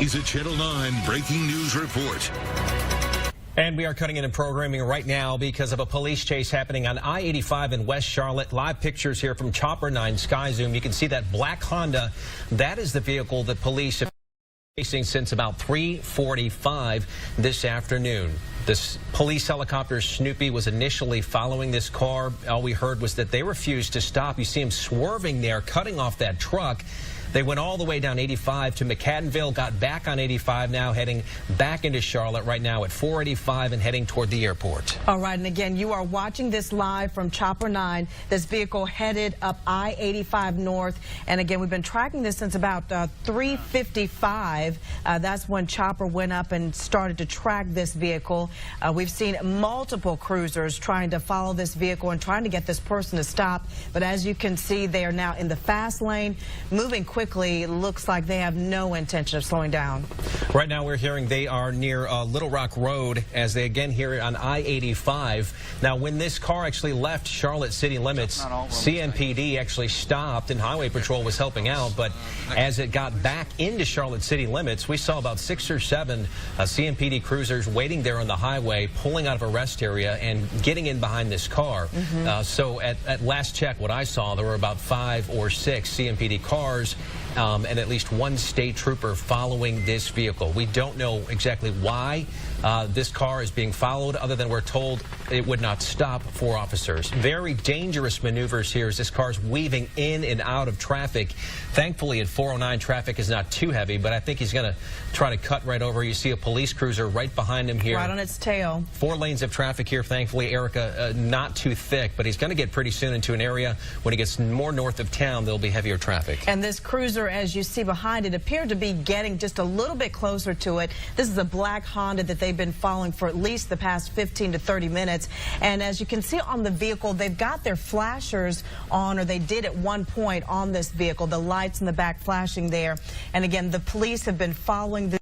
is a Channel 9 breaking news report. And we are cutting into programming right now because of a police chase happening on I-85 in West Charlotte. Live pictures here from Chopper 9 Sky Zoom. You can see that black Honda. That is the vehicle that police have been chasing since about 3:45 this afternoon. This police helicopter Snoopy was initially following this car. All we heard was that they refused to stop. You see him swerving there, cutting off that truck. They went all the way down 85 to McAdenville, got back on 85 now, heading back into Charlotte right now at 485 and heading toward the airport. All right, and again, you are watching this live from Chopper 9. This vehicle headed up I-85 north. And again, we've been tracking this since about 3:55. That's when Chopper went up and started to track this vehicle. We've seen multiple cruisers trying to follow this vehicle and trying to get this person to stop. But as you can see, they are now in the fast lane, moving quickly. Looks like they have no intention of slowing down. Right now we're hearing they are near Little Rock Road as they again hear it on I-85. Now when this car actually left Charlotte city limits, CMPD actually stopped and Highway Patrol was helping out, but as it got back into Charlotte city limits, we saw about 6 or 7 CMPD cruisers waiting there on the highway, pulling out of a rest area and getting in behind this car. So at last check, what I saw, there were about 5 or 6 CMPD cars and at least 1 state trooper following this vehicle. We don't know exactly why this car is being followed, other than we're told it would not stop for officers. Very dangerous maneuvers here as this car's weaving in and out of traffic. Thankfully at 409 traffic is not too heavy, but I think he's going to try to cut right over. You see a police cruiser right behind him here. Right on its tail. 4 lanes of traffic here, thankfully, Erica, not too thick, but he's going to get pretty soon into an area when he gets more north of town, there'll be heavier traffic. And this cruiser, as you see behind it, appeared to be getting just a little bit closer to it. This is a black Honda that they've been following for at least the past 15 to 30 minutes. And as you can see on the vehicle, they've got their flashers on, or they did at one point on this vehicle, the lights in the back flashing there. And again, the police have been following the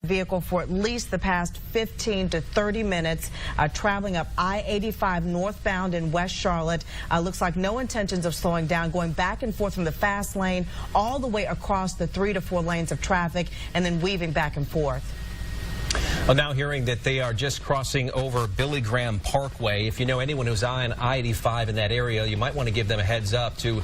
vehicle for at least the past 15 to 30 minutes, traveling up I-85 northbound in West Charlotte. Looks like no intentions of slowing down, going back and forth from the fast lane all the way across the 3 to 4 lanes of traffic and then weaving back and forth. Well, now hearing that they are just crossing over Billy Graham Parkway. If you know anyone who's on I-85 in that area, you might want to give them a heads up to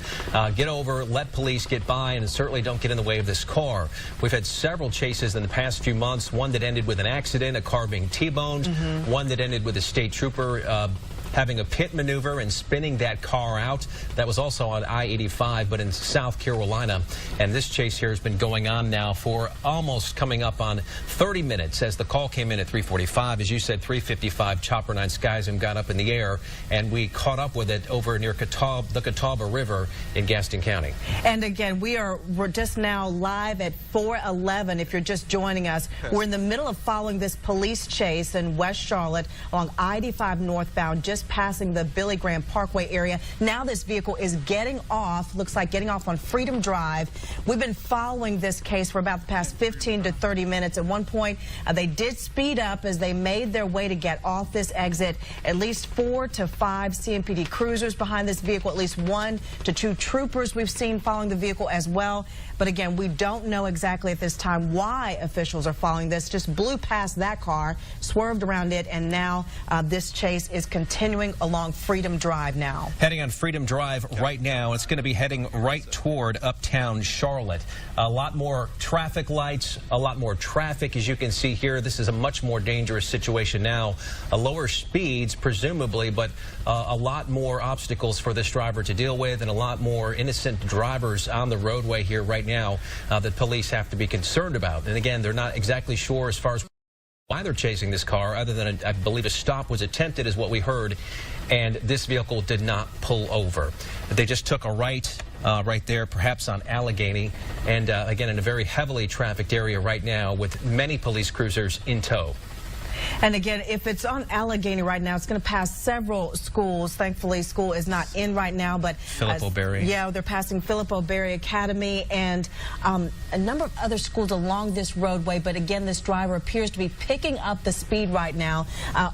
get over, let police get by, and certainly don't get in the way of this car. We've had several chases in the past few months, one that ended with an accident, a car being T-boned, one that ended with a state trooper having a pit maneuver and spinning that car out. That was also on I-85, but in South Carolina. And this chase here has been going on now for almost coming up on 30 minutes as the call came in at 3:45. As you said, 3:55, Chopper 9 Sky Zoom got up in the air, and we caught up with it over near the Catawba River in Gaston County. And again, we're just now live at 411. If you're just joining us, we're in the middle of following this police chase in West Charlotte along I-85 northbound, just passing the Billy Graham Parkway area. Now this vehicle is getting off, looks like getting off on Freedom Drive. We've been following this case for about the past 15 to 30 minutes. At one point, they did speed up as they made their way to get off this exit. At least 4 to 5 CMPD cruisers behind this vehicle, at least 1 to 2 troopers we've seen following the vehicle as well. But again, we don't know exactly at this time why officials are following this. Just blew past that car, swerved around it, and now this chase is continuing along Freedom Drive now. Heading on Freedom Drive right now. It's going to be heading right toward uptown Charlotte. A lot more traffic lights, a lot more traffic, as you can see here. This is a much more dangerous situation now. Lower speeds, presumably, but a lot more obstacles for this driver to deal with, and a lot more innocent drivers on the roadway here right now that police have to be concerned about. And again, they're not exactly sure as far as why they're chasing this car, other than I believe a stop was attempted is what we heard, and this vehicle did not pull over. They just took a right there, perhaps on Allegheny, and again in a very heavily trafficked area right now with many police cruisers in tow. And again, if it's on Allegheny right now, it's going to pass several schools. Thankfully, school is not in right now, but Philip O'Berry. Yeah, they're passing Philip O'Berry Academy and a number of other schools along this roadway. But again, this driver appears to be picking up the speed right now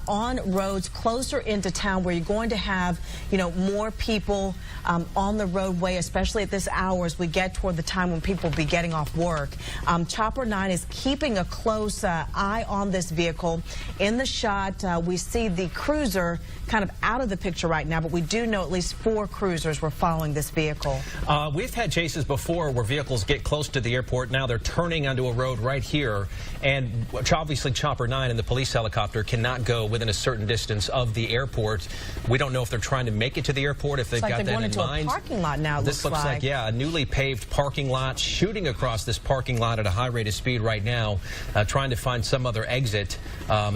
on roads closer into town where you're going to have, more people on the roadway, especially at this hour as we get toward the time when people will be getting off work. Chopper 9 is keeping a close eye on this vehicle. In the shot, we see the cruiser kind of out of the picture right now, but we do know at least 4 cruisers were following this vehicle. We've had chases before where vehicles get close to the airport. Now they're turning onto a road right here, and obviously Chopper 9 and the police helicopter cannot go within a certain distance of the airport. We don't know if they're trying to make it to the airport, if they've got that in mind. It's like they're going into a parking lot now. This looks like, yeah, a newly paved parking lot, shooting across this parking lot at a high rate of speed right now, trying to find some other exit,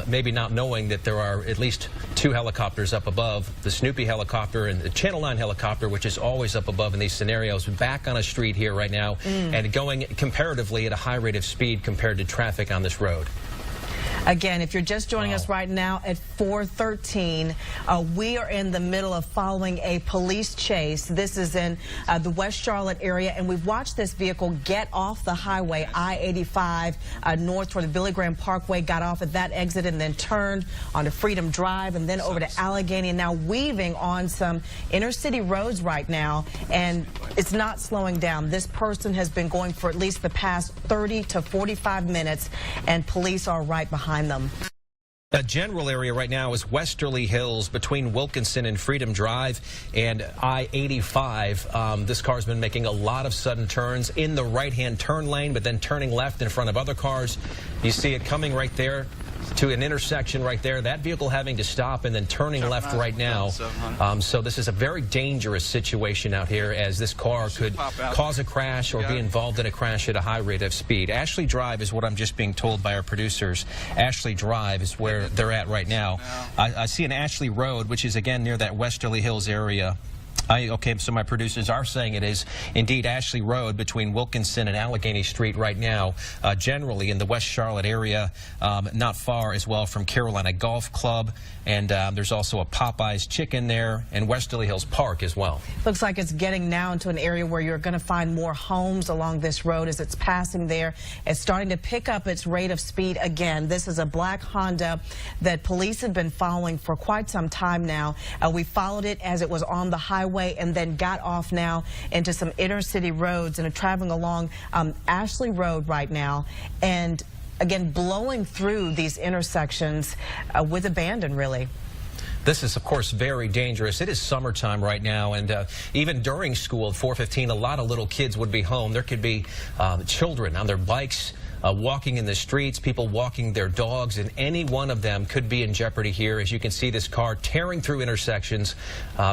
maybe not knowing that there are at least 2 helicopters up above, the Snoopy helicopter and the Channel 9 helicopter, which is always up above in these scenarios, back on a street here right now and going comparatively at a high rate of speed compared to traffic on this road. Again, if you're just joining us right now at 4:13, we are in the middle of following a police chase. This is in the West Charlotte area, and we've watched this vehicle get off the highway, I-85, north toward the Billy Graham Parkway, got off at that exit and then turned onto Freedom Drive and then over to Allegheny, and now weaving on some inner city roads right now, and it's not slowing down. This person has been going for at least the past 30 to 45 minutes, and police are right behind them. The general area right now is Westerly Hills between Wilkinson and Freedom Drive and I-85. This car's been making a lot of sudden turns in the right-hand turn lane, but then turning left in front of other cars. You see it coming right there to an intersection right there. That vehicle having to stop and then turning left right now. So this is a very dangerous situation out here, as this car could cause a crash or be involved in a crash at a high rate of speed. Ashley Drive is what I'm just being told by our producers. Ashley Drive is where they're at right now. I see an Ashley Road, which is again near that Westerly Hills area. Okay, so my producers are saying it is indeed Ashley Road between Wilkinson and Allegheny Street right now, generally in the West Charlotte area, not far as well from Carolina Golf Club, and there's also a Popeye's Chicken there, and Westerly Hills Park as well. Looks like it's getting now into an area where you're going to find more homes along this road as it's passing there. It's starting to pick up its rate of speed again. This is a black Honda that police have been following for quite some time now. We followed it as it was on the highway and then got off now into some inner city roads and are traveling along Ashley Road right now, and again blowing through these intersections with abandon, really. This is, of course, very dangerous. It is summertime right now, and even during school at 4:15, a lot of little kids would be home. There could be children on their bikes, walking in the streets, people walking their dogs, and any one of them could be in jeopardy here. As you can see, this car tearing through intersections.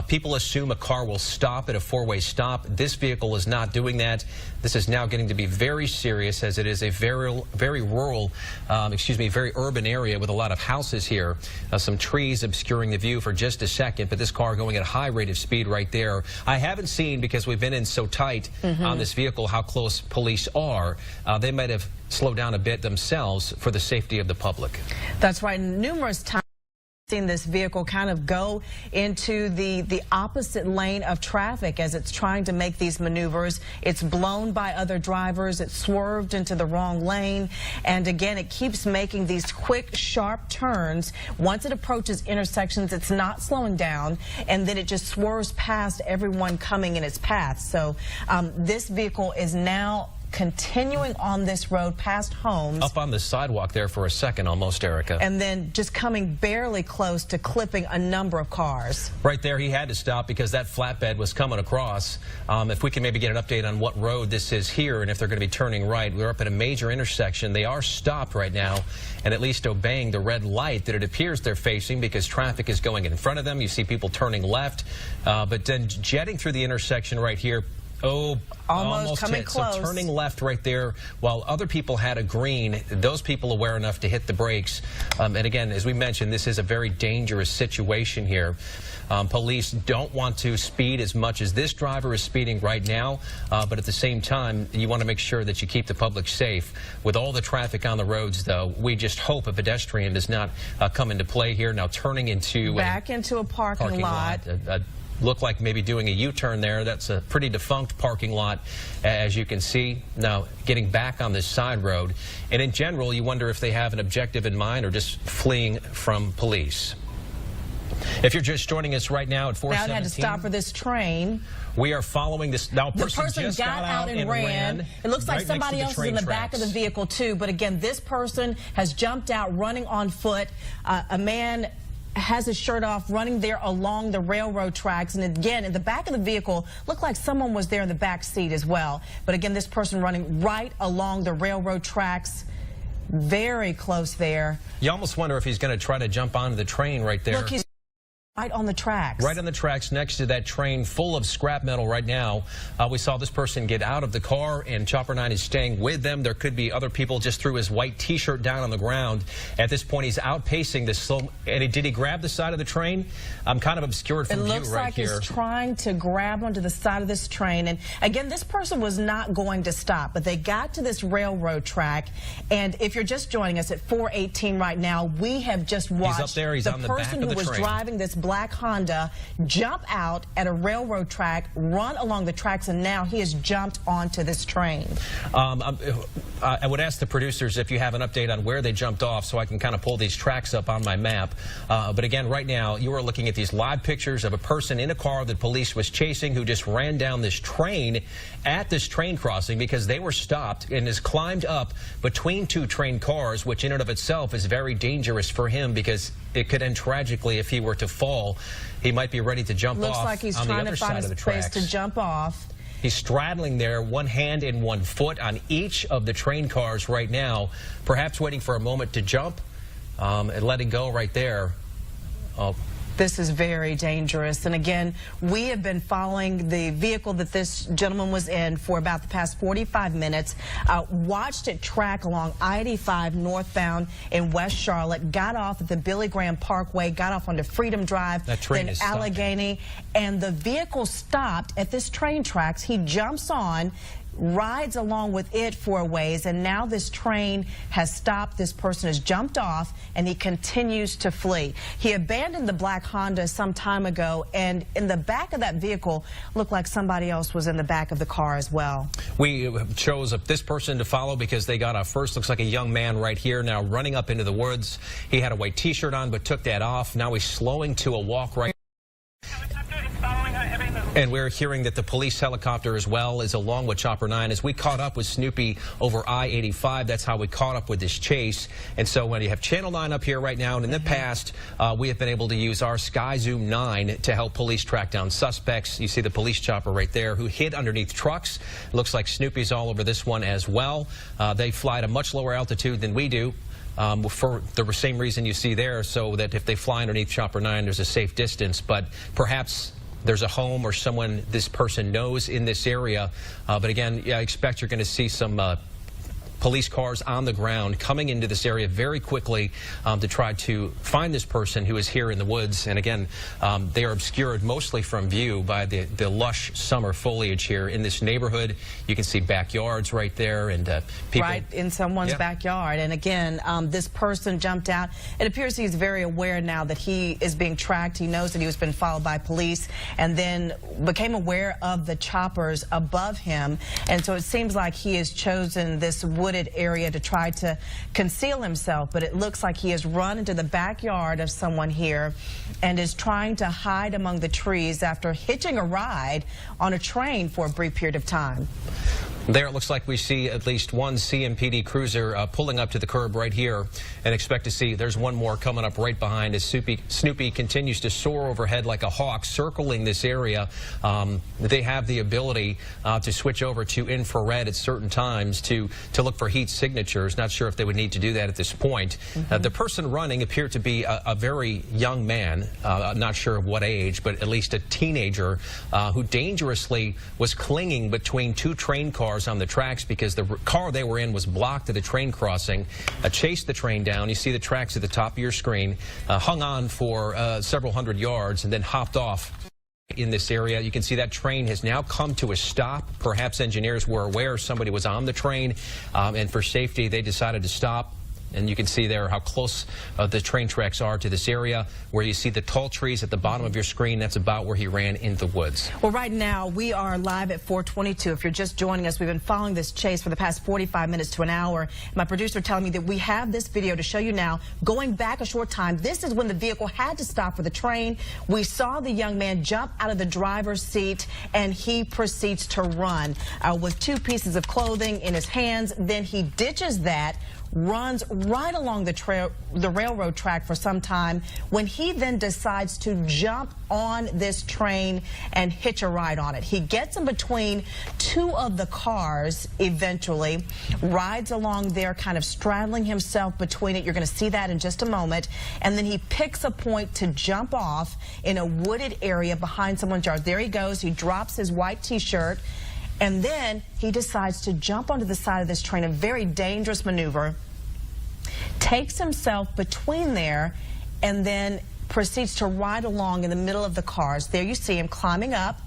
People assume a car will stop at a 4-way stop. This vehicle is not doing that. This is now getting to be very serious, as it is a very rural, very urban area with a lot of houses here. Some trees obscuring the view for just a second, but this car going at a high rate of speed right there. I haven't seen, because we've been in so tight on this vehicle, how close police are. They might have slowed down a bit themselves for the safety of the public. That's right. Numerous times seen this vehicle kind of go into the opposite lane of traffic as it's trying to make these maneuvers. It's blown by other drivers. It swerved into the wrong lane. And again, it keeps making these quick, sharp turns. Once it approaches intersections, it's not slowing down, and then it just swerves past everyone coming in its path. So this vehicle is now continuing on this road past homes. Up on the sidewalk there for a second almost, Erica. And then just coming barely close to clipping a number of cars. Right there, he had to stop because that flatbed was coming across. If we can maybe get an update on what road this is here and if they're going to be turning right. We're up at a major intersection. They are stopped right now and at least obeying the red light that it appears they're facing, because traffic is going in front of them. You see people turning left, but then jetting through the intersection right here. Almost coming hit. close. So turning left right there, while other people had a green, those people aware enough to hit the brakes. And again, as we mentioned, this is a very dangerous situation here. Police don't want to speed as much as this driver is speeding right now, but at the same time, you want to make sure that you keep the public safe. With all the traffic on the roads, though, we just hope a pedestrian does not come into play here. Now turning into back into a parking lot. Look like maybe doing a U-turn there. That's a pretty defunct parking lot, as you can see. Now, getting back on this side road. And in general, you wonder if they have an objective in mind or just fleeing from police. If you're just joining us right now at 417. Now it had to stop for this train. We are following this. Now, the person just got out and ran. It looks like somebody else is in the back of the vehicle, too. But again, this person has jumped out running on foot. A man has his shirt off, running there along the railroad tracks. And again, in the back of the vehicle, looked like someone was there in the back seat as well. But again, this person running right along the railroad tracks, very close there. You almost wonder if he's going to try to jump onto the train right there. Look, he's right on the tracks. Right on the tracks next to that train full of scrap metal right now. We saw this person get out of the car, and Chopper 9 is staying with them. There could be other people. Just threw his white T-shirt down on the ground. At this point, he's outpacing this slow. And did he grab the side of the train? I'm kind of obscured from view right here. It looks like he's trying to grab onto the side of this train. And again, this person was not going to stop, but they got to this railroad track. And if you're just joining us at 418 right now, we have just watched he's up there. He's on the back of the train. The person who was driving this black Honda jump out at a railroad track, run along the tracks, and now he has jumped onto this train. I would ask the producers if you have an update on where they jumped off so I can kind of pull these tracks up on my map. But again, right now, you are looking at these live pictures of a person in a car that police was chasing who just ran down this train at this train crossing because they were stopped and has climbed up between two train cars, which in and of itself is very dangerous for him because it could end tragically if he were to fall. He might be ready to jump Looks off like he's on the trying other to find side of the a space tracks. to jump off. He's straddling there, one hand and one foot on each of the train cars right now, perhaps waiting for a moment to jump and letting go right there. This is very dangerous. And again, we have been following the vehicle that this gentleman was in for about the past 45 minutes, watched it track along I-85 northbound in West Charlotte, got off at the Billy Graham Parkway, got off onto Freedom Drive, then Allegheny, and the vehicle stopped at this train tracks. He jumps on, rides along with it for a ways, and now this train has stopped. This person has jumped off, and he continues to flee. He abandoned the black Honda some time ago, and in the back of that vehicle looked like somebody else was in the back of the car as well. We chose this person to follow because they got off first. Looks like a young man right here now running up into the woods. He had a white T-shirt on but took that off. Now he's slowing to a walk right. And we're hearing that the police helicopter as well is along with Chopper 9. As we caught up with Snoopy over I-85, that's how we caught up with this chase. And so when you have Channel 9 up here right now, and in the past, we have been able to use our Sky Zoom 9 to help police track down suspects. You see the police chopper right there who hid underneath trucks. Looks like Snoopy's all over this one as well. They fly at a much lower altitude than we do. For the same reason you see there, so that if they fly underneath Chopper 9, there's a safe distance. But perhaps there's a home or someone this person knows in this area. But again, I expect you're going to see some police cars on the ground coming into this area very quickly to try to find this person who is here in the woods. And again, they are obscured mostly from view by the lush summer foliage here in this neighborhood. You can see backyards right there and people right in someone's backyard. And again, this person jumped out. It appears he's very aware now that he is being tracked. He knows that he was being followed by police and then became aware of the choppers above him. And so it seems like he has chosen this wooded area to try to conceal himself, but it looks like he has run into the backyard of someone here and is trying to hide among the trees after hitching a ride on a train for a brief period of time. There it looks like we see at least one CMPD cruiser pulling up to the curb right here, and expect to see there's one more coming up right behind as Snoopy continues to soar overhead like a hawk, circling this area. They have the ability to switch over to infrared at certain times to look for heat signatures. Not sure if they would need to do that at this point. The person running appeared to be a very young man, not sure of what age, but at least a teenager who dangerously was clinging between two train cars on the tracks because the car they were in was blocked at a train crossing. Chased the train down. You see the tracks at the top of your screen. Hung on for several hundred yards and then hopped off in this area. You can see that train has now come to a stop. Perhaps engineers were aware somebody was on the train, and for safety they decided to stop. And you can see there how close the train tracks are to this area. Where you see the tall trees at the bottom of your screen, that's about where he ran into the woods. Well, right now we are live at 422. If you're just joining us, we've been following this chase for the past 45 minutes to an hour. My producer telling me that we have this video to show you now. Going back a short time, this is when the vehicle had to stop for the train. We saw the young man jump out of the driver's seat, and he proceeds to run with two pieces of clothing in his hands. Then he ditches that, runs right along the railroad track for some time, when he then decides to jump on this train and hitch a ride on it. He gets in between two of the cars eventually, rides along there kind of straddling himself between it. You're going to see that in just a moment. And then he picks a point to jump off in a wooded area behind someone's yard. There he goes. He drops his white T-shirt. And then he decides to jump onto the side of this train, a very dangerous maneuver, takes himself between there, and then proceeds to ride along in the middle of the cars. There you see him climbing up.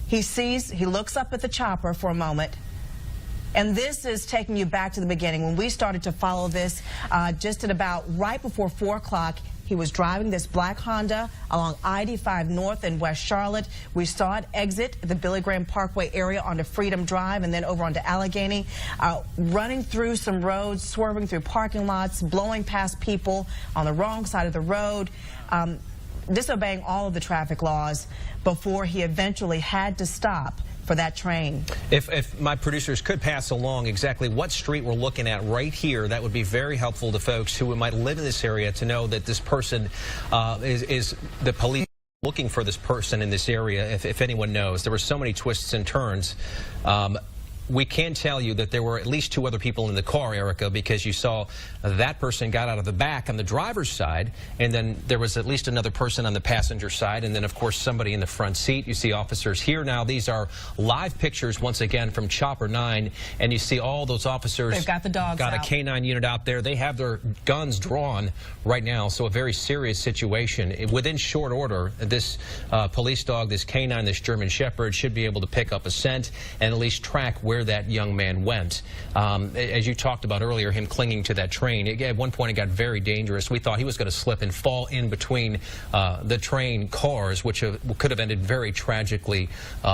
He looks up at the chopper for a moment. And this is taking you back to the beginning. When we started to follow this, just at about right before 4 o'clock, he was driving this black Honda along I-85 North in West Charlotte. We saw it exit the Billy Graham Parkway area onto Freedom Drive and then over onto Allegheny, running through some roads, swerving through parking lots, blowing past people on the wrong side of the road, disobeying all of the traffic laws before he eventually had to stop for that train. If my producers could pass along exactly what street we're looking at right here, that would be very helpful to folks who might live in this area to know that this person is the police looking for this person in this area, if anyone knows. There were so many twists and turns. We can tell you that there were at least 2 other people in the car, Erica, because you saw that person got out of the back on the driver's side, and then there was at least another person on the passenger side, and then, of course, somebody in the front seat. You see officers here now. These are live pictures, once again, from Chopper 9, and you see all those officers. They've got the dogs out. Got a K9 unit out there. They have their guns drawn right now, so a very serious situation. Within short order, this police dog, this K9, this German Shepherd, should be able to pick up a scent and at least track where that young man went. As you talked about earlier, him clinging to that train, at one point it got very dangerous. We thought he was going to slip and fall in between the train cars, which could have ended very tragically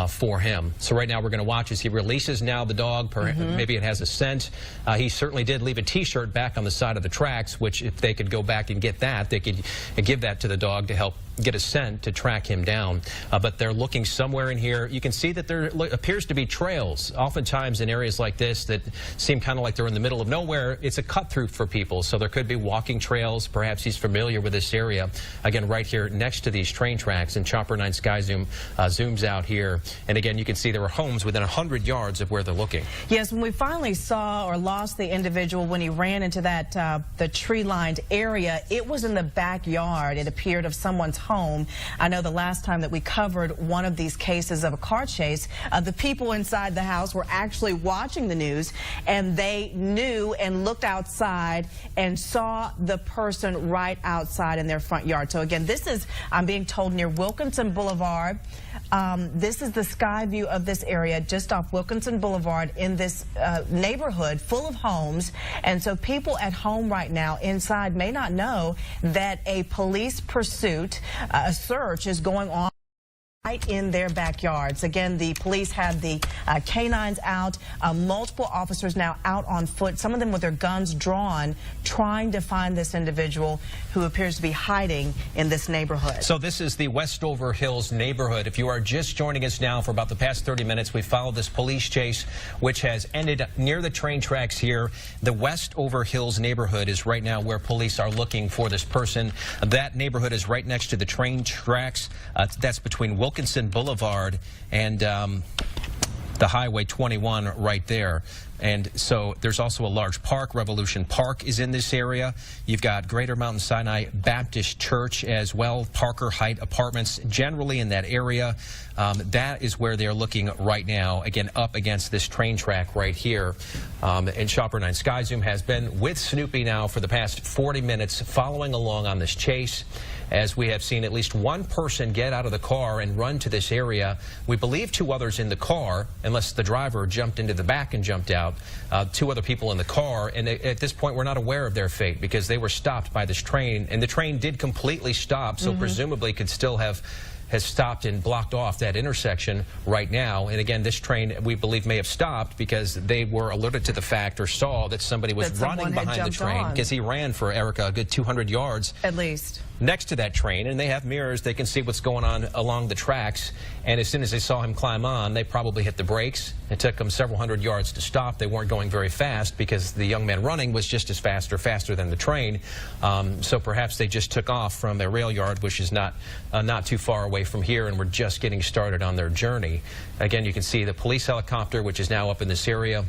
for him. So right now we're going to watch as he releases now the dog. Maybe it has a scent. He certainly did leave a T-shirt back on the side of the tracks, which if they could go back and get that, they could give that to the dog to help get a scent to track him down. But they're looking somewhere in here. You can see that there appears to be trails. Oftentimes in areas like this that seem kind of like they're in the middle of nowhere, it's a cut through for people. So there could be walking trails. Perhaps he's familiar with this area. Again, right here next to these train tracks, and Chopper 9 Sky Zoom zooms out here. And again, you can see there were homes within 100 yards of where they're looking. Yes, when we finally saw or lost the individual when he ran into that the tree-lined area, it was in the backyard, it appeared, of someone's home. I know the last time that we covered one of these cases of a car chase, the people inside the house were actually watching the news, and they knew and looked outside and saw the person right outside in their front yard. So again, this is, I'm being told, near Wilkinson Boulevard. This is the sky view of this area just off Wilkinson Boulevard in this neighborhood full of homes. And so people at home right now inside may not know that a police pursuit, a search is going on right in their backyards. Again, the police had the canines out, multiple officers now out on foot, some of them with their guns drawn, trying to find this individual who appears to be hiding in this neighborhood. So this is the Westover Hills neighborhood. If you are just joining us now, for about the past 30 minutes, we followed this police chase, which has ended near the train tracks here. The Westover Hills neighborhood is right now where police are looking for this person. That neighborhood is right next to the train tracks. That's between Wilkinson Boulevard and the Highway 21 right there. And so there's also a large park. Revolution Park is in this area. You've got Greater Mountain Sinai Baptist Church as well, Parker Height Apartments generally in that area. That is where they're looking right now, again, up against this train track right here. And Chopper 9 Sky Zoom has been with Snoopy now for the past 40 minutes, following along on this chase, as we have seen at least one person get out of the car and run to this area. We believe 2 others in the car, unless the driver jumped into the back and jumped out. 2 other people in the car, and at this point we're not aware of their fate because they were stopped by this train, and the train did completely stop, so presumably could still has stopped and blocked off that intersection right now. And again, this train, we believe, may have stopped because they were alerted to the fact or saw that somebody was running behind the train, because he ran for, Erica, a good 200 yards. At least. Next to that train, and they have mirrors. They can see what's going on along the tracks. And as soon as they saw him climb on, they probably hit the brakes. It took them several hundred yards to stop. They weren't going very fast because the young man running was just as fast or faster than the train. So perhaps they just took off from their rail yard, which is not too far away from here, and were just getting started on their journey. Again, you can see the police helicopter, which is now up in this area.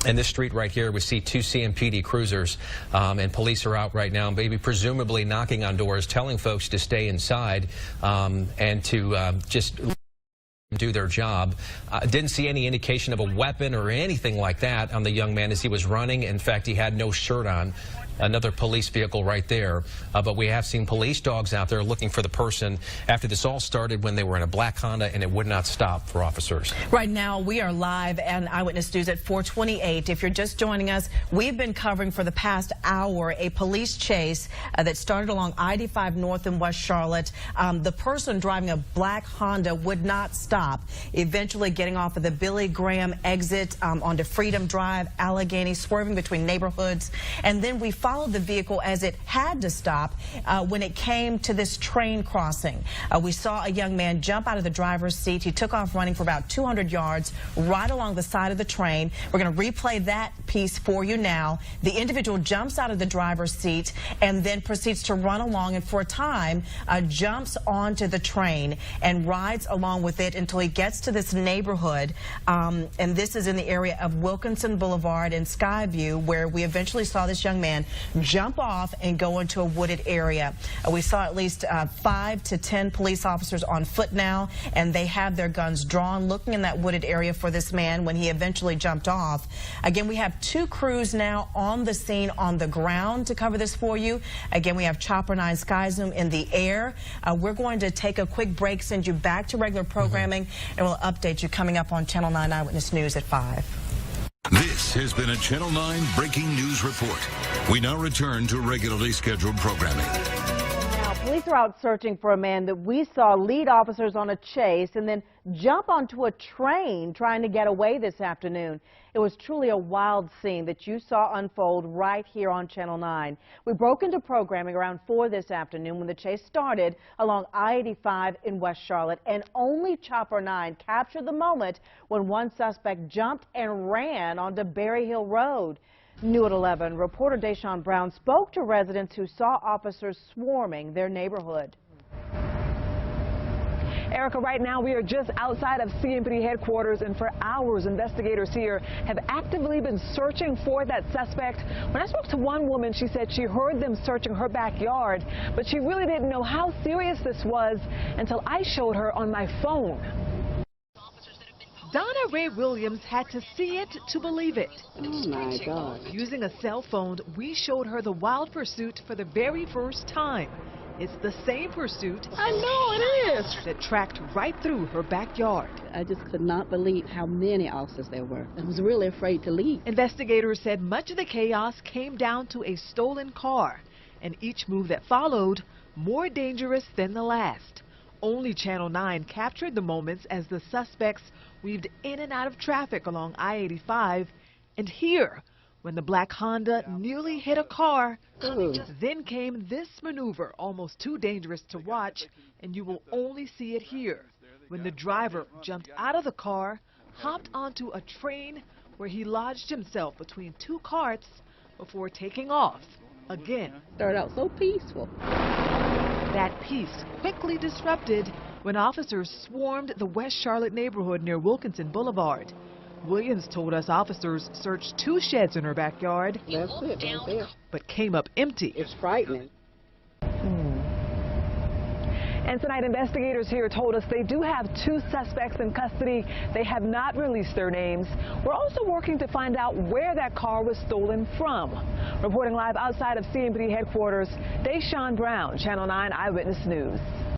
And this street right here, we see 2 CMPD cruisers, and police are out right now, maybe presumably knocking on doors, telling folks to stay inside and to just do their job. Didn't see any indication of a weapon or anything like that on the young man as he was running. In fact, he had no shirt on. Another police vehicle right there. But we have seen police dogs out there looking for the person after this all started when they were in a black Honda, and it would not stop for officers. Right now, we are live and Eyewitness News at 428. If you're just joining us, we've been covering for the past hour a police chase that started along I-85 North in West Charlotte. The person driving a black Honda would not stop, eventually getting off of the Billy Graham exit onto Freedom Drive, Allegheny, swerving between neighborhoods. And then we followed the vehicle as it had to stop when it came to this train crossing. We saw a young man jump out of the driver's seat. He took off running for about 200 yards right along the side of the train. We're going to replay that piece for you now. The individual jumps out of the driver's seat and then proceeds to run along, and for a time jumps onto the train and rides along with it until he gets to this neighborhood. And this is in the area of Wilkinson Boulevard and Skyview, where we eventually saw this young man jump off and go into a wooded area. We saw at least 5 to 10 police officers on foot now, and they have their guns drawn, looking in that wooded area for this man when he eventually jumped off. Again, we have 2 crews now on the scene on the ground to cover this for you. Again, we have Chopper 9 Sky Zoom in the air. We're going to take a quick break, send you back to regular programming, and we'll update you coming up on Channel 9 Eyewitness News at 5. This has been a Channel 9 breaking news report. We now return to regularly scheduled programming. Now, police are out searching for a man that we saw lead officers on a chase and then jump onto a train trying to get away this afternoon. It was truly a wild scene that you saw unfold right here on Channel 9. We broke into programming around 4 this afternoon when the chase started along I-85 in West Charlotte, and only Chopper 9 captured the moment when one suspect jumped and ran onto Berry Hill Road. New at 11, reporter Deshaun Brown spoke to residents who saw officers swarming their neighborhood. Erica, right now we are just outside of CMPD headquarters, and for hours investigators here have actively been searching for that suspect. When I spoke to one woman, she said she heard them searching her backyard, but she really didn't know how serious this was until I showed her on my phone. Donna Ray Williams had to see it to believe it. Oh my God. Using a cell phone, we showed her the wild pursuit for the very first time. It's the same pursuit. I know it is. That tracked right through her backyard. I just could not believe how many officers there were. I was really afraid to leave. Investigators said much of the chaos came down to a stolen car, and each move that followed more dangerous than the last. Only Channel 9 captured the moments as the suspects weaved in and out of traffic along I-85. And here, when the black Honda nearly hit a car, then came this maneuver, almost too dangerous to watch, and you will only see it here. When the driver jumped out of the car, hopped onto a train where he lodged himself between two carts before taking off again. Started out so peaceful. That peace quickly disrupted when officers swarmed the West Charlotte neighborhood near Wilkinson Boulevard. Williams told us officers searched 2 sheds in her backyard, That's it right there. but came up empty. It's frightening. And tonight, investigators here told us they do have 2 suspects in custody. They have not released their names. We're also working to find out where that car was stolen from. Reporting live outside of CMPD headquarters, Deshaun Brown, Channel 9 Eyewitness News.